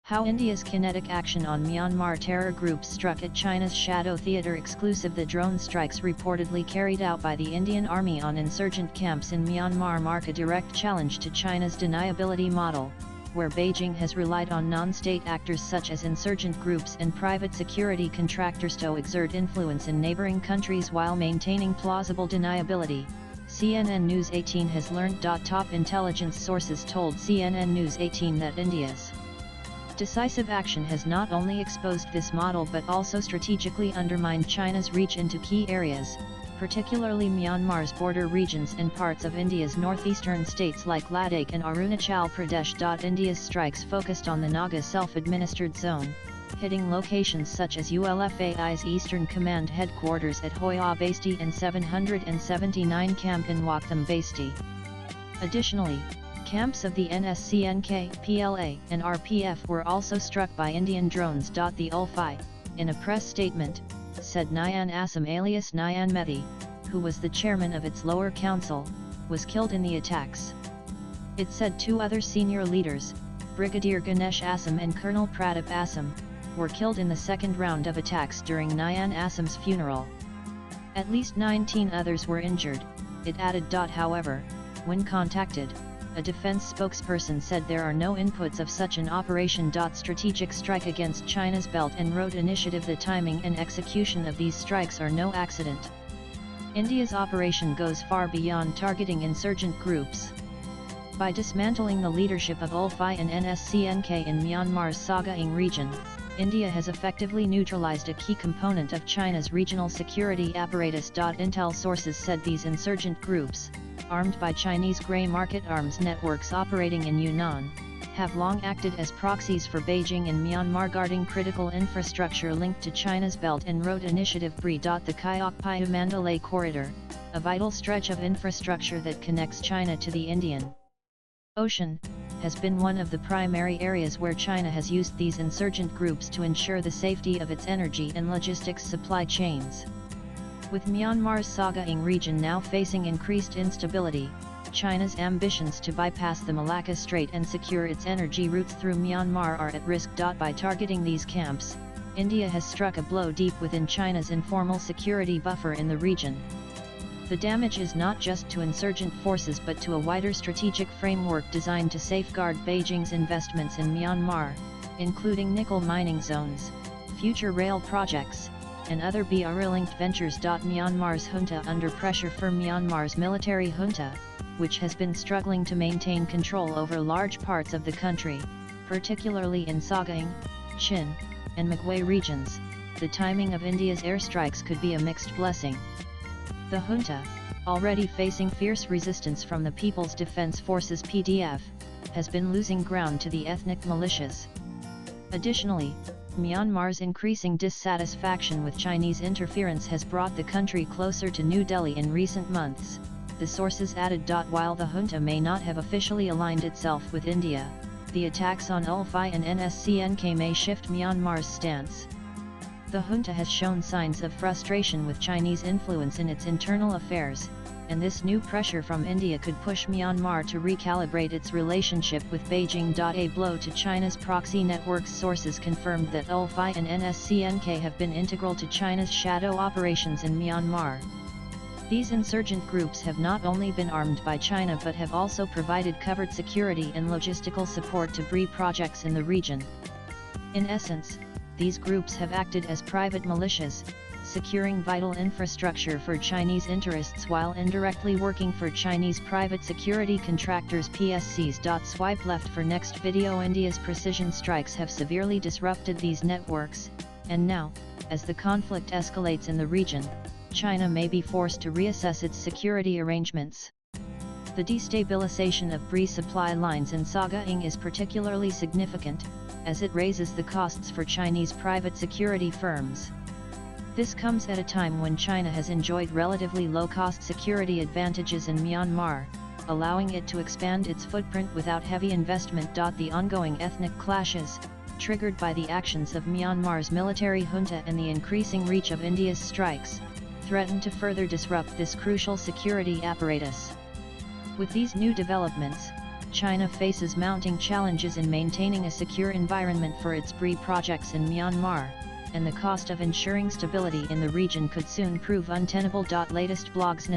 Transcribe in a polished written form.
How India's kinetic action on Myanmar terror groups struck at China's shadow theater exclusive. The drone strikes reportedly carried out by the Indian Army on insurgent camps in Myanmar mark a direct challenge to China's deniability model, where Beijing has relied on non-state actors such as insurgent groups and private security contractors to exert influence in neighboring countries while maintaining plausible deniability. CNN News 18 has learned. Top intelligence sources told CNN News 18 that India's decisive action has not only exposed this model but also strategically undermined China's reach into key areas, particularly Myanmar's border regions and parts of India's northeastern states like Ladakh and Arunachal Pradesh. India's strikes focused on the Naga self-administered zone, hitting locations such as ULFAI's Eastern Command headquarters at Hoya Basti and 779 Camp in Waktham Basti. Additionally, camps of the NSCNK, PLA, and RPF were also struck by Indian drones. The ULFI, in a press statement, said Nyan Assam alias Nyan Methi, who was the chairman of its lower council, was killed in the attacks. It said two other senior leaders, Brigadier Ganesh Assam and Colonel Pradip Assam, were killed in the second round of attacks during Nyan Assam's funeral. At least 19 others were injured, it added. However, when contacted, a defense spokesperson said there are no inputs of such an operation. Strategic strike against China's Belt and Road Initiative. The timing and execution of these strikes are no accident. India's operation goes far beyond targeting insurgent groups. By dismantling the leadership of ULFI and NSCNK in Myanmar's Sagaing region, India has effectively neutralized a key component of China's regional security apparatus. Intel sources said these insurgent groups, armed by Chinese grey market arms networks operating in Yunnan, have long acted as proxies for Beijing in Myanmar, guarding critical infrastructure linked to China's Belt and Road Initiative BRI. The Kayok-Payu Mandalay Corridor, a vital stretch of infrastructure that connects China to the Indian Ocean, has been one of the primary areas where China has used these insurgent groups to ensure the safety of its energy and logistics supply chains. With Myanmar's Sagaing region now facing increased instability, China's ambitions to bypass the Malacca Strait and secure its energy routes through Myanmar are at risk. By targeting these camps, India has struck a blow deep within China's informal security buffer in the region. The damage is not just to insurgent forces but to a wider strategic framework designed to safeguard Beijing's investments in Myanmar, including nickel mining zones, future rail projects, and other BRI-linked ventures. Myanmar's junta under pressure for Myanmar's military junta, which has been struggling to maintain control over large parts of the country, particularly in Sagaing, Chin, and Magway regions. The timing of India's airstrikes could be a mixed blessing. The junta, already facing fierce resistance from the People's Defense Forces (PDF), has been losing ground to the ethnic militias. Additionally, Myanmar's increasing dissatisfaction with Chinese interference has brought the country closer to New Delhi in recent months, the sources added. While the junta may not have officially aligned itself with India, the attacks on ULFI and NSCNK may shift Myanmar's stance. The junta has shown signs of frustration with Chinese influence in its internal affairs, and this new pressure from India could push Myanmar to recalibrate its relationship with Beijing. A blow to China's proxy networks. Sources confirmed that ULFI and NSCNK have been integral to China's shadow operations in Myanmar. These insurgent groups have not only been armed by China but have also provided covert security and logistical support to BRI projects in the region. In essence, these groups have acted as private militias, securing vital infrastructure for Chinese interests while indirectly working for Chinese private security contractors (PSCs). Swipe left for next video. India's precision strikes have severely disrupted these networks, and now, as the conflict escalates in the region, China may be forced to reassess its security arrangements. The destabilization of BRI supply lines in Sagaing is particularly significant, as it raises the costs for Chinese private security firms. This comes at a time when China has enjoyed relatively low-cost security advantages in Myanmar, allowing it to expand its footprint without heavy investment. The ongoing ethnic clashes, triggered by the actions of Myanmar's military junta and the increasing reach of India's strikes, threaten to further disrupt this crucial security apparatus. With these new developments, China faces mounting challenges in maintaining a secure environment for its BRI projects in Myanmar, and the cost of ensuring stability in the region could soon prove untenable. Latest blogs